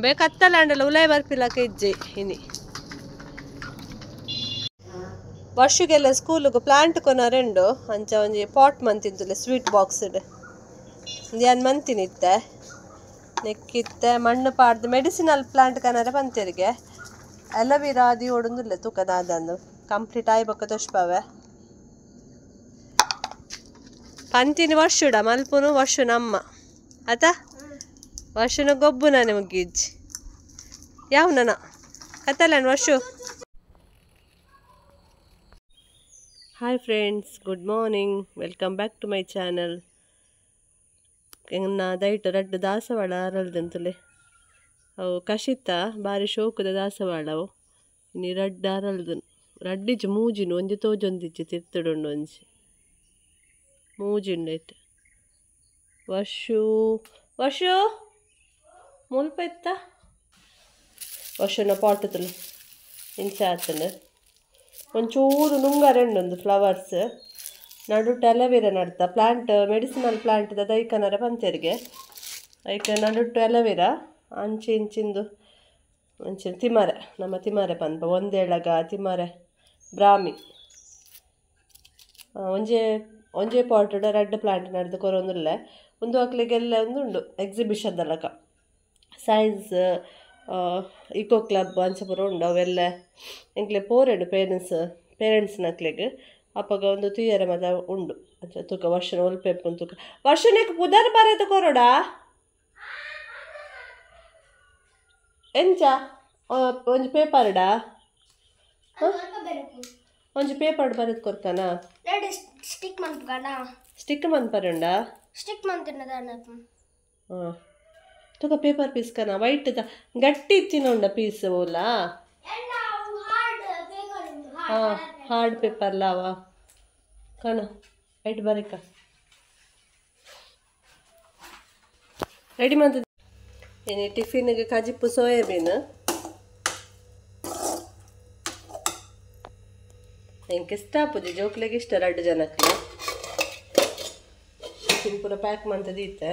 ಬೇಕತ್ತಲ್ಲ ಉಲಾಯ್ ಬರ್ಪಿಲ್ಲಕ ಇಜ್ಜಿ ಇನಿ ವರ್ಷಗೆಲ್ಲ ಸ್ಕೂಲಿಗೆ ಪ್ಲಾಂಟ್ ಕೊನಾರೆಂಡು ಅಂಚ ಒಂಜಿ ಪಾಟ್ ಮಂತಿದ್ದುಲೆ ಸ್ವೀಟ್ ಬಾಕ್ಸ್ಡ್ ಏನು ಮಂತಿನಿತ್ತೆ ನೆಕ್ಕಿತ್ತೆ ಮಣ್ಣು ಪಾಡ್ದು ಮೆಡಿಸಿನಲ್ ಪ್ಲಾಂಟ್ ಕನಾರೆ ಪಂತೆರಿಗೆ ಅಲವೀರಾ ಅದು ಓಡೊಂದುಲ್ಲೆ ತೂಕದಾದಂದು ಕಂಪ್ಲೀಟ್ ಆಯ್ಬೇಕು ತೋಷ್ಪವೆ ಪಂತಿನ ವರ್ಷುಡ ಮಲ್ಪುನು ವರ್ಷ ನಮ್ಮ ಆತ ವರ್ಷನ ಗೊಬ್ಬು ನಾನು ಮುಗ್ಗಿಜ್ಜಿ ಯಾವ ನನ್ನ ಕತ್ತಲ್ಲ ವರ್ಷ hi friends good morning welcome back to my channel ದಯಟು ರಡ್ಡು ದಾಸವಾಳ ಅರಳ್ದಂತಲೆ ಅವು ಕಷಿತ ಬಾರಿ ಶೋಕದ ದಾಸವಾಳ ಅವು ಇನ್ನು ರಡ್ಡು ಅರಳ್ದು ರಡ್ಡಿಜ್ಜು ಮೂಜಿನು ಒಂಜಿ ತೋಜೊಂದಿಜ್ಜು ತಿರ್ತುಡುಂಡು ಒಂಜಿ ಮೂಜಿಂಡೈತೆ ವರ್ಷು ಮುಲ್ಪ ಇತ್ತ ವರ್ಷನ ಪಾಟದಲ್ಲಿ ಇಂಚ ಆತನು ಒಂಚೂರು ನುಂಗರೆಂಡೊಂದು flowers ನಡುಟ್ಟು aloe vera ನಡ್ತಾ plant medicinal plant ದೈಕನರ ಪಂತೆರಿಗೆ ಐಕ ನಡುಟ್ಟು aloe vera ಅಂಚಿ ಇಂಚಿಂದು ಅಂಚಿನ ತಿಮರೆ ನಮ್ಮ ತಿಮರೆ ಪಂಪ ಒಂದೇಳಗ ತಿಮರೆ ಬ್ರಾಹ್ಮಿ ಒಂಜೇ ಪಾಟುಡ ರೆಡ್ ಪ್ಲಾಂಟ್ ನಡೆದು ಕೊರೊಂದುಲ್ಲ ಒಂದು ಮಕ್ಕಳಿಗೆಲ್ಲ ಒಂದುಂಡು ಎಕ್ಸಿಬಿಷನ್ ದಲಕ ಸೈನ್ಸ್ ಇಕೋ ಕ್ಲಬ್ ಅಂಚಪುರ ಉಂಡು ಅವೆಲ್ಲ ಎಂಕ್ಲೆ ಪೋರೆಂಡು ಪೇರೆಂಟ್ಸ್ ನಕ್ಲೆಗ್ ಅಪ್ಪಗ ಒಂದು ತುಯ್ಯರೆ ಮತ ಉಂಡು ಅಂಚ ತೂಕ ವರ್ಷನ ಒಲ್ಪೆಪ್ಪು ತೂಕ ವರ್ಷನಕ್ಕೆ ಪುದರ್ ಬರೆದು ಕೊರೋಡಾ ಎಂಚ ಒಂಜಿ ಪೇಪರ್ಡಾ ಒಂಜಿ ಪೇಪರ್ ಬರೆದು ಕೊರ್ಕನ ಸ್ಟಿಕ್ ಮನ್ಪರಂಡ ಹಾಂ ತುಕ ಪೇಪರ್ ಪೀಸ್ ಕನ ವೈಟ್ ಗಟ್ಟಿ ಇತ್ತಿನೊಂಡ ಪೀಸ್ ಓಲಾ ಹಾಂ ಹಾರ್ಡ್ ಪೇಪರ್ ಲಾವ ಕಣ ವೈಟ್ ಬರೀಕ ರೆಡಿ ಮಾಡ್ತದೆ ಏನೇ ಟಿಫಿನ್ಗೆ ಕಜಿಪ್ಪು ಸೋಯಾಬೀನ್ ಎಂಗೆ ಇಷ್ಟ ಆಪುಜಿ ಜೋಕ್ಲೆಗೆ ಇಷ್ಟ ರಡ್ಡು ಜನಕ್ಕೆ ಟಿಫಿನ್ ಪೂರ ಪ್ಯಾಕ್ ಮಾಡ್ತದೀತೆ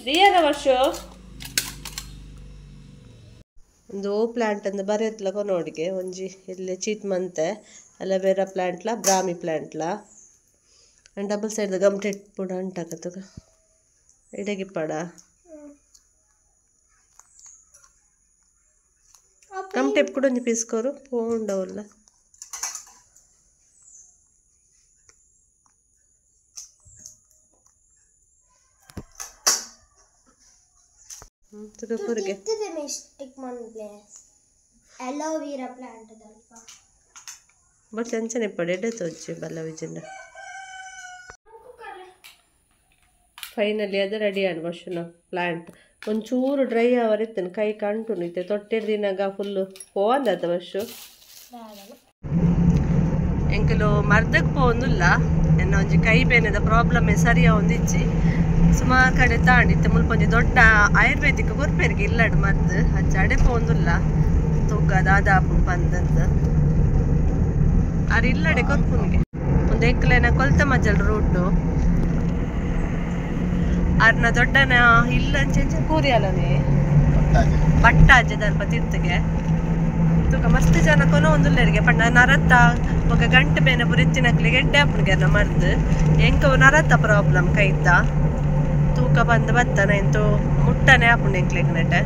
ದಿಯಾನ ವರ್ಷ ಒಂದು ಪ್ಲಾಂಟ್ ಅಂದು ಬರೆಯತ್ಲ ಕೊನೋಡಿಗೆ ಒಂಜಿ ಇಲ್ಲಿ ಚೀಟ್ ಮಂತೆ ಅಲವೇರಾ ಪ್ಲಾಂಟ್ಲ ಬ್ರಾಹ್ಮಿ ಪ್ಲಾಂಟ್ಲ ಅಂಡ್ ಡಬಲ್ ಸೈಡ್ ಗಮ್ಟೆಟ್ ಪುಡ ಅಂಟಾಕತ್ತಗ ಇಡಗಿಪ್ಪಾಡ ಗಮ್ಟೆಪ್ ಕೂಡ ಒಂಜಿ ಪೀಸ್ಕೋರು ಪೋಂಡವಲ್ಲ ತುಕಪುರಿಗೆ ಅಲೋವೆರಾ ಪ್ಲಾಂಟ್ ಬಟ್ ಅಂಚನೆ ಪಡೆ ತೋಜಿ ಬಲ್ಲ ವಿಜಂಡ ಫೈನಲಿ ಅದು ರೆಡಿ ಆನ್ ವರ್ಷನ ಪ್ಲಾಂಟ್ ಒಂಚೂರು ಡ್ರೈ ಅವರಿತ್ತೇನೆ ಕೈ ಕಂಟು ನಿತ್ತೆ ತೊಟ್ಟೆಡ್ ದಿನಾಗ ಫುಲ್ಲು ಹೋದ ವರ್ಷ ಎಂಕಲು ಮರ್ದಕ್ಕೆ ಪೋಂದಿಲ್ಲ ಎನ್ನ ಒಂಜಿ ಕೈ ಬೇನೆದ ಪ್ರಾಬ್ಲಮ್ ಸರಿಯ ಒಂದಿಜ್ಜಿ ಸುಮಾರು ಕಡೆ ತಾಂಡಿತ್ತೆ ಮುಲ್ಪೊಂಜಿ ದೊಡ್ಡ ಆಯುರ್ವೇದಿಕ್ ಕೊರ್ಪೇರಿಗೆ ಇಲ್ಲಡು ಮದ್ದು ಹಚ್ಚ ಅಡೆ ಪೋಂದಿಲ್ಲ ತೂಕದ ಅದಾಪು ಬಂದಂತ ಅರಿ ಇಲ್ಲಡೆ ಕೊರ್ಪುನ್ಗೆ ಒಂದು ಎಕ್ಕಲೇನ ಕೊಲ್ತ ಮಜ್ಜಲ್ ರೂಟು ಅರ್ನ ದೊಡ್ಡನ ಇಲ್ಲ ಅಂಚೆ ಕೂರಿ ಅಲ್ಲನೇ ಬಟ್ಟಾಜೆ ದಲ್ಪ ತಿರ್ತಿಗೆ ತೂಕ ಮಸ್ತ್ ಜನ ಕೊನೋ ಒಂದುಲ್ಲರಿಗೆ ಪಂಡ ನರತ್ತ ಒಗ ಗಂಟೆ ಬೇನೆ ಬುರಿತ್ತಿನಕ್ಲಿಗೆ ಎಡ್ಡೆ ಅಪ್ಪನಿಗೆ ಮರ್ದು ಎಂಕ ನರತ್ತ ಪ್ರಾಬ್ಲಮ್ ಕೈತ ತೂಕ ಬಂದು ಬತ್ತಾನ ಎಂತು ಮುಟ್ಟನೆ ಅಪ್ಪನ ಎಂಕ್ಲಿಗೆ ನೆಟ್ಟೆ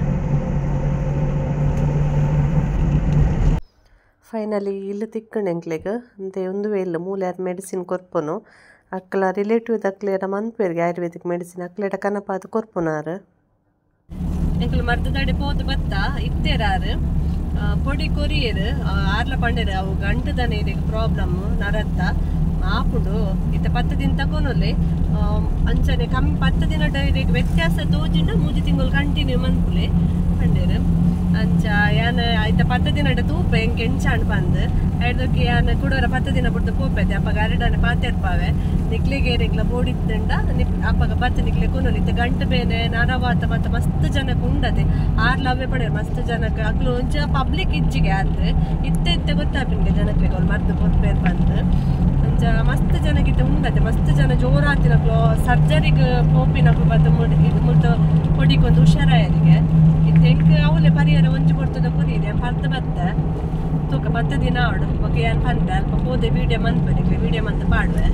ಫೈನಲಿ ಇಲ್ಲಿ ತಿಕ್ಕಂಡು ಎಂಕ್ಲಿಗೆ ಅಂತೆ ಒಂದು ವೇಳೆ ಮೂಲೆ ಮೆಡಿಸಿನ್ ಕೊರ್ಪುನು ಅಕ್ಕಲ ರಿಲೇಟಿವ್ ಅಕ್ಲೇರ ಮನ್ಪೇರಿಗೆ ಆಯುರ್ವೇದಿಕ್ ಮೆಡಿಸಿನ್ ಅಕ್ಲೇಟ ಕನಪಾದ ಕೊರ್ಪುನಾರು ಎಂಕಲು ಮರ್ದ ತಡೆ ಪೋದು ಬತ್ತ ಇತ್ತೇರಾರು ಪೊಡಿ ಕೊರಿಯರು ಆರ್ಲ ಪಂಡೇರು ಅವು ಗಂಟದನೆ ಇದಕ್ಕೆ ಪ್ರಾಬ್ಲಮ್ ನರತ್ತ ಆಪುಂಡು ಇತ್ತ 10 ದಿನ ತಗೊನೊಲ್ಲೆ ಅಂಚನೆ ಕಮ್ಮಿ 10 ದಿನ ಡೈರಿಗೆ ವ್ಯತ್ಯಾಸ ತೋಜಿಂಡ 3 ತಿಂಗಳು ಕಂಟಿನ್ಯೂ ಮನ್ಪುಲೆ ಪಂಡೇರು ಅಂಚ ಯಾನ ಆಯ್ತ 10 ದಿನ ತೂಪ ಎಂಗೆ ಎಂಚಾಂಡ್ ಬಂದು ಐದಕ್ಕೆ ಯಾನ ಕುಡೋರ 10 ದಿನ ಬಿಟ್ಟು ಪೋಪೈತೆ ಅಪ್ಪ ಗರಡನೆ ಪಾತೆರ್ಪಾವೆ ನಿಕ್ಲಿಗೆ ನಿಕ್ಲ ಬೋಡಿತ್ತಂಡ ಅಪ್ಪಗ ಬತ್ತ ನಿಕ್ಲೆ ಕೊನೊಲಿತ್ತೆ ಗಂಟು ಬೇನೆ ನರವಾತ ಮತ್ತು ಮಸ್ತ್ ಜನಕ್ಕೆ ಉಂಡತೆ ಆರ್ಲವೇ ಪಡೆ ಮಸ್ತ್ ಜನಕ್ಕೆ ಅಕ್ಲು ಒಂಚ ಪಬ್ಲಿಕ್ ಇಚ್ಚಿಗೆ ಆದ್ರೆ ಇತ್ತೆ ಗೊತ್ತಾಪಿನ್ಗೆ ಜನಕ್ಕೆ ಅವ್ರು ಮರ್ದು ಕೊಟ್ಪೇರ್ ಬಂದು ಅಂಚ ಮಸ್ತ್ ಜನಗಿತ್ತೆ ಉಂಡತೆ ಮಸ್ತ್ ಜನ ಜೋರಾತಿನಕ್ಲು ಸರ್ಜರಿಗೆ ಪೋಪಿನಕ್ಲು ಬದ್ದು ಮುಟ್ಟು ಹೊಡಿಕೊಂಡು ಹುಷಾರಾಯರಿಗೆ ಇದು ಹೆಂಗೆ ಅವಳೆ ಪರಿಹಾರ ಒಂಜಿ ಕೊಡ್ತದ ಕುರಿದೆ ಪರ್ದ ಬತ್ತ ತೂಕ 10 ದಿನ ಆಡು ಓಕೆ ಏನು ಪಂತ ಅಲ್ಪ ಹೋದೆ ವೀಡಿಯೋ ಮಂತ್ಪನಿಗೆ ವೀಡಿಯೋ ಮಂತ್ ಮಾಡುವೆ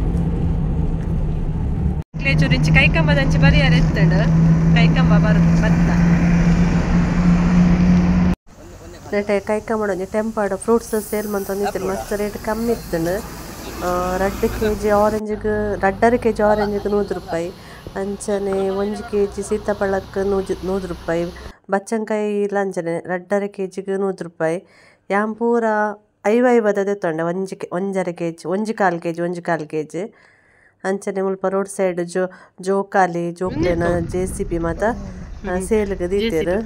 ಕ್ಲೇಚೂರಿಂಚಿ ಕೈಕಂಬದಂಚಿ ಪರಿಹಾರ ಎತ್ತಂಡು ಕೈಕಂಬ ಬತ್ತ ರೇಟ್ ಕೈಕಂಬ ಟೆಂಪರ್ಡ್ ಫ್ರೂಟ್ಸ್ ಸೇಲ್ ಮಂತಂದಿತ್ತು ಮಸ್ತ್ ರೇಟ್ ಕಮ್ಮಿ ಇತ್ತು ರಡ್ಡು ಕೆಜಿ ಆರೆಂಜಿಗೆ ರಡ್ಡರ ಕೆಜಿ ಆರೆಂಜಿಗೆ 100 ರೂಪಾಯಿ ಅಂಚನೆ 1 ಕೆಜಿ ಸೀತಾಫಲಕ್ಕೆ 100 ರೂಪಾಯಿ ಬಚ್ಚಂಕಾಯಿ ಇಲ್ಲ ಅಂಚನೆ ರಡ್ಡರ ಕೆಜಿಗೆ 100 ರೂಪಾಯಿ ಯಾಂಪೂರ 50 ತೆತ್ತೊಂಡೆ ಒಂಜರ ಕೆಜಿ 1 ಕೆಜಿ ಅಂಚನೆ ಮುಲ್ಪ ರೋಡ್ ಸೈಡ್ ಜೋಕಾಲೇನ JCB ಮಾತ ಸೇಲ್ಗೆ ದೀತೇರು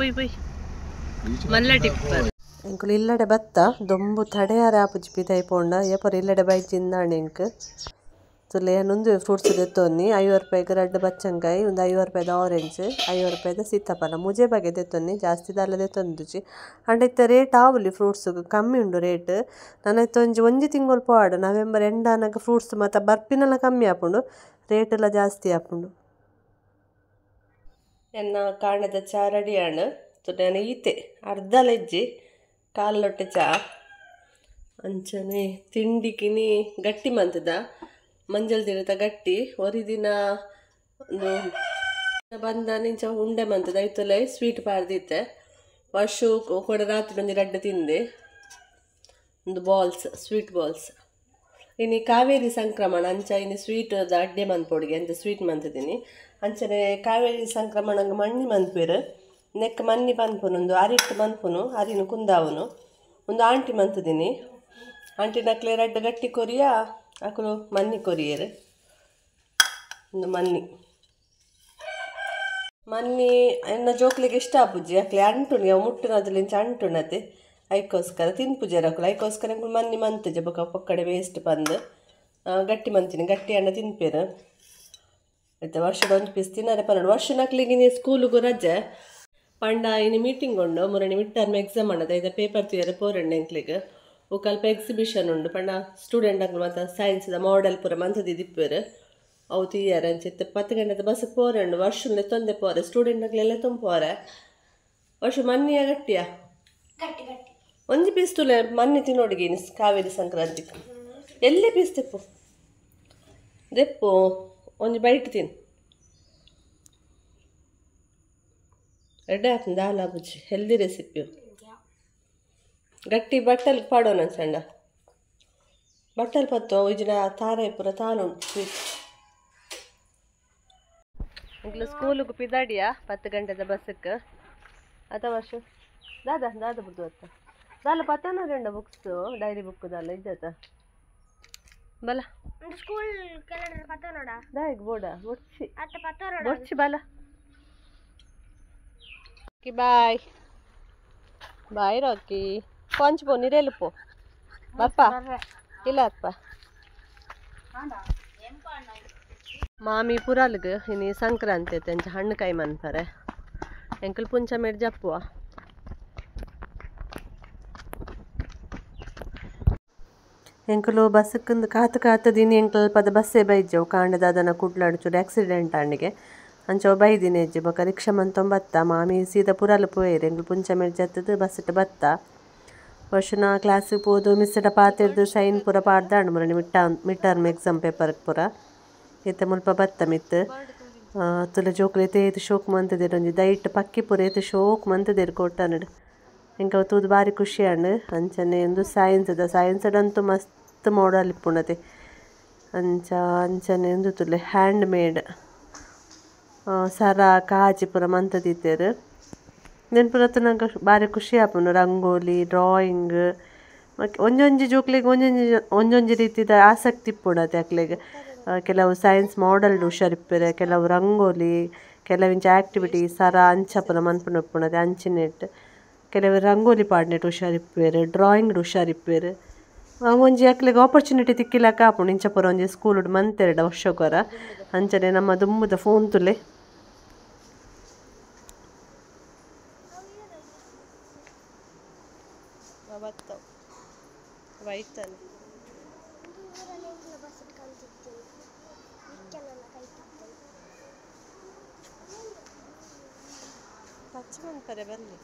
ಎಂಕುಲು ಇಲ್ಲಡೆ ಬತ್ತ ದೊಂಬು ತಡೆಯಾರ ಆಪುಜಿ ಪಿದಾಯಿ ಪೋಂಡ ಏಪರ ಇಲ್ಲಡೆ ಬೈಜಿಂದಾಣೆ ಎಂಕ್ ತುಲೆ ಏನೊಂದು ಫ್ರೂಟ್ಸ್ ತೆತ್ತೊನ್ನಿ 50 ರೂಪಾಯಿಗೆ ರಡ್ಡು ಬಚ್ಚಂಕಾಯಿ ಒಂದು 50 ರೂಪಾಯಿದ ಆರೆಂಜ್ 50 ರೂಪಾಯಿದ ಸೀತಾಫಲ ಮುಜೆ ಬಗೆ ತೆತ್ತೊನ್ನಿ ಜಾಸ್ತಿ ದಾಲ ತೆತ್ತೊಂದುಜಿ ಅಂಡ ಇತ್ತ ರೇಟ್ ಆವುಲಿ ಫ್ರೂಟ್ಸ್ ಕಮ್ಮಿ ಉಂಡು ರೇಟ್ ನನ್ನ ಒಂಜಿ ತಿಂಗಳು ಪಾಡು ನವೆಂಬರ್ ಎಂಡಾನಾಗ ಫ್ರೂಟ್ಸ್ ಮತ್ತು ಬರ್ಪಿನೆಲ್ಲ ಕಮ್ಮಿ ಆಪುಂಡು ರೇಟ್ ಎಲ್ಲ ಜಾಸ್ತಿ ಆಪುಂಡು ಎನ್ನ ಕಾಣದ ಚಾ ರೆಡಿ ಆಣು ತುಲೆ ಈತೆ ಅರ್ಧ ಲೆಜ್ಜಿ ಕಾಲೊಟ್ಟೆ ಚಾ ಅಂಚನೆ ತಿಂಡಿಕಿನಿ ಗಟ್ಟಿ ಮಂತದ ಮಂಜಲ್ ದಿನದ ಗಟ್ಟಿ ಒರಿದಿನ ಒಂದು ಬಂದ ನಿಂಚ ಉಂಡೆ ಮಂತದ ಐತಲೆ ಸ್ವೀಟ್ ಪಾರ್ದಿತ್ತೆ ವರ್ಷು ಕೂಡ ರಾತ್ರಿ ಒಂದು 2 ತಿಂದೆ ಒಂದು ಸ್ವೀಟ್ ಬಾಲ್ಸ್ ಇನ್ನು ಕಾವೇರಿ ಸಂಕ್ರಮಣ ಅಂಚ ಇನ್ನು ಸ್ವೀಟ್ ಅಡ್ಡೆ ಮಂತ್ಪೊಡಿಗೆ ಅಂತ ಸ್ವೀಟ್ ಮಂತಿದ್ದೀನಿ ಅಂಚನೆ ಕಾವೇರಿ ಸಂಕ್ರಮಣಂಗೆ ಮಣ್ಣಿ ಮಂತ್ಪೇರು ನೆಕ್ ಮಣ್ಣಿ ಪನ್ಪುನು ಒಂದು ಅರಿಟ್ಟು ಮನ್ಪುನು ಅರಿನು ಕುಂದಾವನು ಒಂದು ಆಂಟಿ ಮಂತಿದ್ದೀನಿ ಆಂಟಿ ನಕ್ಲೆ ರಡ್ಡು ಗಟ್ಟಿ ಕೊರಿಯ ಅಕಲು ಮಣ್ಣಿ ಕೊರಿಯರು ಒಂದು ಮಣ್ಣಿ ಎನ್ನ ಜೋಕ್ಲಿಗೆ ಇಷ್ಟ ಆಪುಜಿ ಅಕ್ಲೆ ಅಂಟುಣಿ ಅವು ಮುಟ್ಟುನದ್ಲಿಂಚ ಅಂಟುಣತೆ ಐಕೋಸ್ಕರ ತಿನ್ಪುಜೆ ಅಕಲು ಐಕೋಸ್ಕರ ಎಂಕುಲು ಮಣ್ಣಿ ಮಂತಜೆ ಪೊಕ್ಕಡೆ ವೇಸ್ಟ್ ಬಂದು ಗಟ್ಟಿ ಮಂತೀನಿ ಗಟ್ಟಿ ಅಣ್ಣ ತಿನ್ಪೇರು ಆಯ್ತು ವರ್ಷದ 1 ಪೀಸ್ ತಿನ್ನಾರೆ ಪನ್ನೋಡು ವರ್ಷ ನಕ್ಲಿಗೆ ಸ್ಕೂಲಿಗೂ ರಜೆ ಪಂಡ ಇನ್ನು ಮೀಟಿಂಗ್ ಉಂಡು ಮೂರನೇ ಮಿಡ್ ಟರ್ಮ್ ಎಕ್ಸಾಮ್ ಅನ್ನೋದು ಇದು ಪೇಪರ್ ತುಯರೆ ಪೋರೆಂಡು ಎಂಕ್ಲಿಗೆ ಒಲ್ಪ ಎಕ್ಸಿಬಿಷನ್ ಉಂಡು ಪಂಡ ಸ್ಟೂಡೆಂಟ್ ಅಂಕಲ್ ಮತ್ತು ಸೈನ್ಸ್ದ ಮಾಡೆಲ್ ಪೂರ ಮಂತದಿ ದಿಪ್ಪೇರು ಅವು ತೀಯಾರ ಅಂಚಿತ್ತು 10 ಗಂಟೆದ ಬಸ್ಸಿಗೆ ಪೋರೆಂಡು ವರ್ಷ ತೊಂದೆ ಪೋರೆ ಸ್ಟೂಡೆಂಟ್ ಅಂಕಲೆಲ್ಲ ತುಂಬೋರೆ ವರ್ಷ ಮನ್ನಿಯ ಗಟ್ಟಿಯ ಒಂಜಿ ಪೀಸ್ ತುಲೆ ಮನ್ನಿ ತಿನ್ನೋಡಿಗೆ ಕಾವೇರಿ ಸಂಕ್ರಾಂತಿಗೆ ಎಲ್ಲಿ ಪೀಸ್ ದೆಪ್ಪು ಒಂಜಿ ಬೈಟ್ ತಿನ್ನು ರೆಡಿ ಆಗ್ತದೆ ದಾಲ್ ಆಬುಜಿ ಹೆಲ್ದಿ ರೆಸಿಪಿ ಗಟ್ಟಿ ಬಟ್ಟಲು ಪಾಡೋಣ ಸಣ್ಣ ಬಟ್ಟಲು ಪತ್ತು ಇಜಿನ ತಾರೆ ಪೂರ ತಾನು ಸ್ವೀಟ್ ಇಂಗ್ಲು ಸ್ಕೂಲಿಗೆ ಪಿದಾಡಿಯ 10 ಗಂಟೆದ ಬಸ್ಸಕ್ಕೆ ಅಥವಾ ದಾದ ಬುದ್ದು ಅತ್ತ ದಾಲ ಪತ್ತನ 2 ಬುಕ್ಸ್ ಡೈರಿ ಬುಕ್ ದಾಲ ಇದ್ದತ ಬಲ ಸ್ಕೂಲ್ ಕ್ಯಾಲೆಂಡರ್ ಪತ್ತನೋಡ ದಾಯಿಗ್ ಬೋಡ ಒಡ್ಸಿ ಅತ್ತ ಪತ್ತನೋಡ ಒಡ್ಸಿ ಬಲ ಬಾಯ್ ಬಾಯ್ ರಾಕಿ ಕೊಂಚ ನೀರೆಲ್ಲುಪೋ ಬಪ್ಪ ಇಲ್ಲ ಅಪ್ಪ ಮಾಮಿ ಪುರಾಲ್ಗೆ ಇನ್ನು ಸಂಕ್ರಾಂತಿ ಐತೆ ಅಂಚ ಹಣ್ಣು ಕಾಯಿ ಮನ್ಪರೆ ಎಂಕಲ್ ಪುಂಚ ಮೇಡ್ ಜಪ್ಪುವ ಎಂಕಲು ಬಸ್ಸಕ್ಕಂದು ಕಾತದೀನಿ ಎಂಕಲ್ ಪದ ಬಸ್ಸೇ ಬೈಜವು ಕಾಂಡದ ಅದನ್ನು ಕುಡ್ಲಾಡ್ಚೂರು ಆಕ್ಸಿಡೆಂಟ್ ಆಂಡಿಗೆ ಅಂಚವ ಬೈದಿನಿ ಅಜ್ಜಿ ಬೊಕ ರಿಕ್ಷಾ ಮಂತೊಂಬತ್ತ ಮಾಮಿ ಸೀದಾ ಪುರಾಲು ಪೋಯೇರು ಎಂಗ್ಲು ಪುಂಚ ಮೇಡ್ ಜತ್ತದು ಬಸ್ಸಿಟ್ಟು ಬತ್ತ ವರ್ಷನ ಕ್ಲಾಸಿಗೆ ಪೋದು ಮಿಸ್ಸಿಟ ಪಾತೆರ್ದು ಸೈನ್ ಪೂರ ಪಾಡ್ದಾಂಡು ಮುರಳಿ ಮಿಡ್ ಟರ್ಮ್ ಎಕ್ಸಾಮ್ ಪೇಪರ್ಗೆ ಪೂರ ಇತ್ತ ಮುಲ್ಪ ಬತ್ತ ಮಿತ್ತು ತುಲೆ ಜೋಕ್ಲೆ ಏತು ಶೋಕ್ ಮಂತದೇರು ಒಂಜಿ ದೈಟ್ ಪಕ್ಕಿ ಪೂರ ಏತು ಶೋಕ್ ಮಂತದೇರು ಕೊಟ್ಟನಡು ಎಂಕ ತೂದು ಭಾರಿ ಖುಷಿ ಆಂಡು ಅಂಚನೆ ಒಂದು ಸೈನ್ಸ್ಡಂತೂ ಮಸ್ತ್ ಮಾಡಲ್ ಇಪ್ಪುಣತೆ ಅಂಚನೆ ಒಂದು ತುಲೆ ಹ್ಯಾಂಡ್ ಮೇಡ್ ಸರ ಕಾಜಿ ಪೂರ ಮಂತದಿತ್ತೇರು ನೆನ್ಪುರತ್ತು ನಂಗೆ ಭಾರಿ ಖುಷಿ ಆಪುಂಡು ರಂಗೋಲಿ ಡ್ರಾಯಿಂಗ್ ಒಂಜೊಂಜಿ ಜೋಕ್ಲೆಗ್ ಒಂಜೊಂಜಿ ರೀತಿದ ಆಸಕ್ತಿ ಇಪ್ಪುಣತೆ ಅಕ್ಲೆಗ್ ಕೆಲವು ಸೈನ್ಸ್ ಮಾಡಲ್ಡ್ ಹುಷಾರಿಪ್ಪೆರೆ ಕೆಲವು ರಂಗೋಲಿ ಕೆಲವಿಂಚ ಆಕ್ಟಿವಿಟಿ ಸರ ಅಂಚ ಪೂರ ಮನ್ಪುಂಡು ಇಪ್ಪುಣತೆ ಅಂಚಿನೆಟ್ ಕೆಲವು ರಂಗೋಲಿ ಪಾಡ್ನೆಟ್ ಹುಷಾರಿಪ್ಪೇರು ಡ್ರಾಯಿಂಗ್ ಹುಷಾರಿಪ್ಪೇರು ಒಂಜಿ ಅಕ್ಲೆಗ್ ಆಪರ್ಚುನಿಟಿ ತಿಕ್ಕಿಲಕ್ಕ ಆಪುಂಡು ಇಂಚ ಪೂರ ಒಂಜಿ ಸ್ಕೂಲ್ ಮಂತೆರಡು ವರ್ಷಕ್ಕೊರ ಅಂಚನೆ ನಮ್ಮ ದುಮ್ಮದ ಫೋನ್ ತುಲೆ ವೈತನೆ ಬಸ್ ಕಲ್ತಿದ್ದೇನೆ ಇಕ್ಕೆಲ್ಲ ಕೈತಿದ್ದೇನೆ ಟಚ್ ಮಾಡ್ತಾರೆ ಬರಲಿ.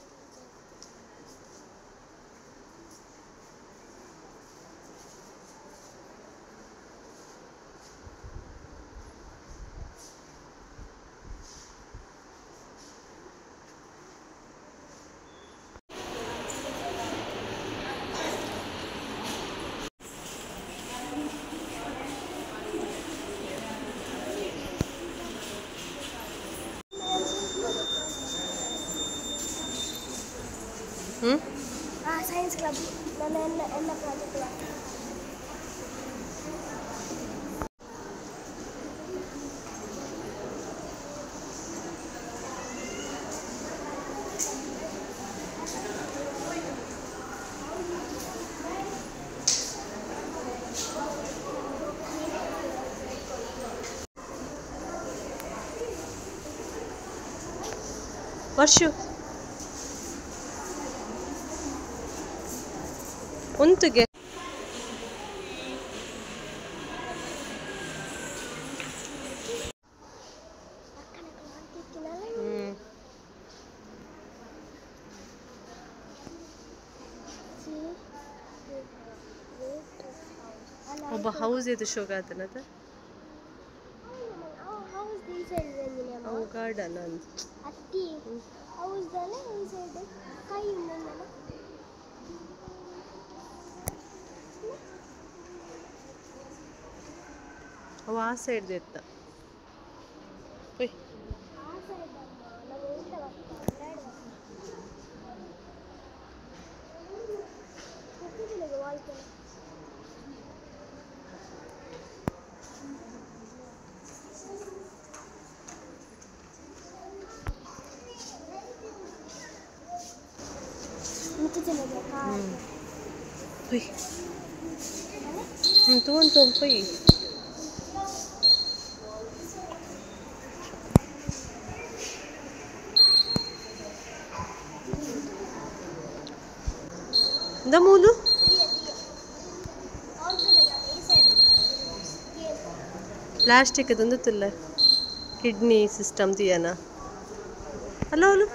ಸೈನ್ಸ್ ಕ್ಲಬ್ ನನ್ನ ಎಲ್ಲ ಪ್ರಾಜೆಕ್ಟ್ ವರ್ಷು ಉಂತುಗೆ ಒಬ್ಬ ಹೌಸ್ ಇದು ಶೋಗಾತನದ ಅವು ಗಾರ್ಡನ್ ಅಂತ ಅತ್ತಿ ಹೌಸ್ದಲ್ಲ ಈ ಸೈಡ್ ಕೈ ಉಂಡಲ್ಲ ಅವು ಆ ಸೈಡ್ ಎತ್ತ ಒಯ್ ಆ ಸೈಡ್ ನಾವು ಊಟ ಬರ್ತಾ ವಾಲ್ಕೆ tuan pergi. Dah mulu? Plastic itu tu lah. Kidney system tu ya na. Hello, hello.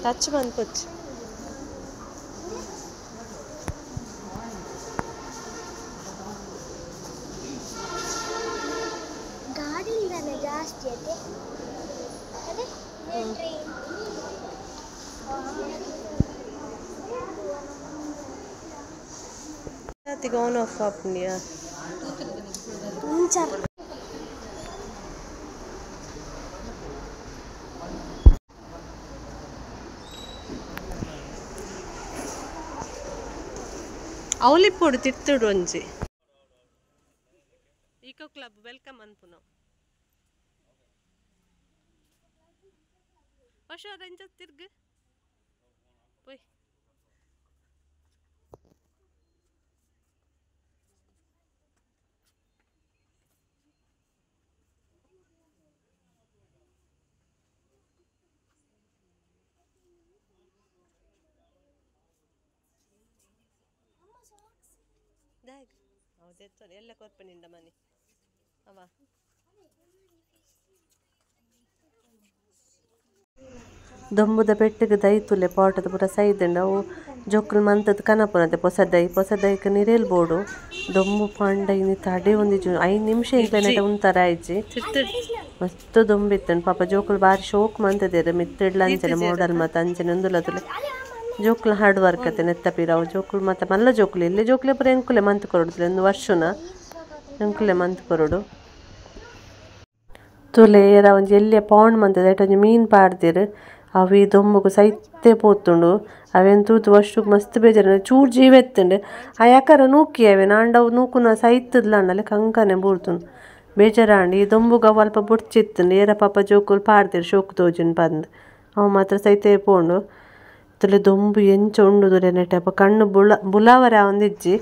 Touch man put. Garden is a just yet. Nanti kau on off up ni ya. Auli podu tittudu onji. Eco Club welcome anpuno. Asha ranjat tirgu. Poi. Dag. Detto ಎಲ್ಲ ಕೊರ್ಪನಿಂದ ಮನೆ. ಅವ. ದೊಂಬುದ ಪೆಟ್ಟಿಗೆ ದೈತುಲೆ ಪಾಟದ ಪುರ ಸೈದಂಡ ಅವು ಜೋಕುಲ್ ಮಂತದ ಕನಪುನತೆ ಪೊಸದೈಕ ನೀರೇಲ್ ಬೋಡು ದೊಂಬು ಪಾಂಡ ಇನಿ ತಡೆ ಒಂದಿಜು 5 ನಿಮಿಷ ಇಂಟರ್ನೆಟ್ ಉಂತರ ಆಯ್ಜಿ ಮಸ್ತ್ ದೊಂಬಿತ್ತನ್ ಪಾಪ ಜೋಕುಲ್ ಬಾರಿ ಶೋಕ್ ಮಂತದೇರ ಮಿತ್ತಿಡ್ಲ ಅಂಚನೆ ಮೋಡಲ್ ಮತ ಅಂಚನೆ ಒಂದುಲದುಲೆ ಜೋಕುಲ ಹಾರ್ಡ್ ವರ್ಕ್ ಅತೆ ನೆತ್ತ ಪಿರಾವು ಜೋಕುಲ್ ಮತ ಮಲ್ಲ ಜೋಕುಲು ಇಲ್ಲಿ ಜೋಕುಲೆ ಪುರ ಎಂಕುಲೆ ಮಂತ್ ಕೊರಡುದಿಲ್ಲ ಒಂದು ವರ್ಷನ ಎಂಕುಲೆ ಮಂತ್ ಕೊರಡು ತುಲೆ ಏರ ಒಂಜಿ ಎಲ್ಲಿಯ ಪಾಂಡ್ ಮಂತದ ಐಟ್ ಒಂಜಿ ಮೀನ್ ಪಾಡ್ದಿರು ಅವು ದೊಂಬುಗು ಸೈತೆ ಪೋತುಂಡು ಅವೆನ್ ತೂತು ವರ್ಷಕ್ಕೆ ಮಸ್ತ್ ಬೇಜಾರು ಚೂರು ಜೀವ ಎತ್ತಂಡು ಆ ಯಾಕಾರ ನೂಕಿ ಅವೆ ನಾಂಡವು ನೂಕುನ ಸೈತದ್ಲ ಅಂಡಲೆ ಕಂಕನೆ ಬೂಡ್ತುಂಡು ಬೇಜಾರಾಂಡು ಈ ದೊಂಬುಗ ಅವು ಅಲ್ಪ ಬುಡ್ಚಿತ್ತಂಡು ಏರ ಪಾಪ ಜೋಕುಲು ಪಾಡ್ದಿರು ಶೋಕ್ ತೋಜುನ್ ಬಂದು ಅವು ಮಾತ್ರ ಸೈತೆ ಪೋಂಡು ಅತ್ತಲೆ ದೊಂಬು ಎಂಚ ಉಂಡುದುರೆ ನೆಟೆ ಅಪ್ಪ ಕಣ್ಣು ಬುಲಾವರ ಒಂದಿಜ್ಜಿ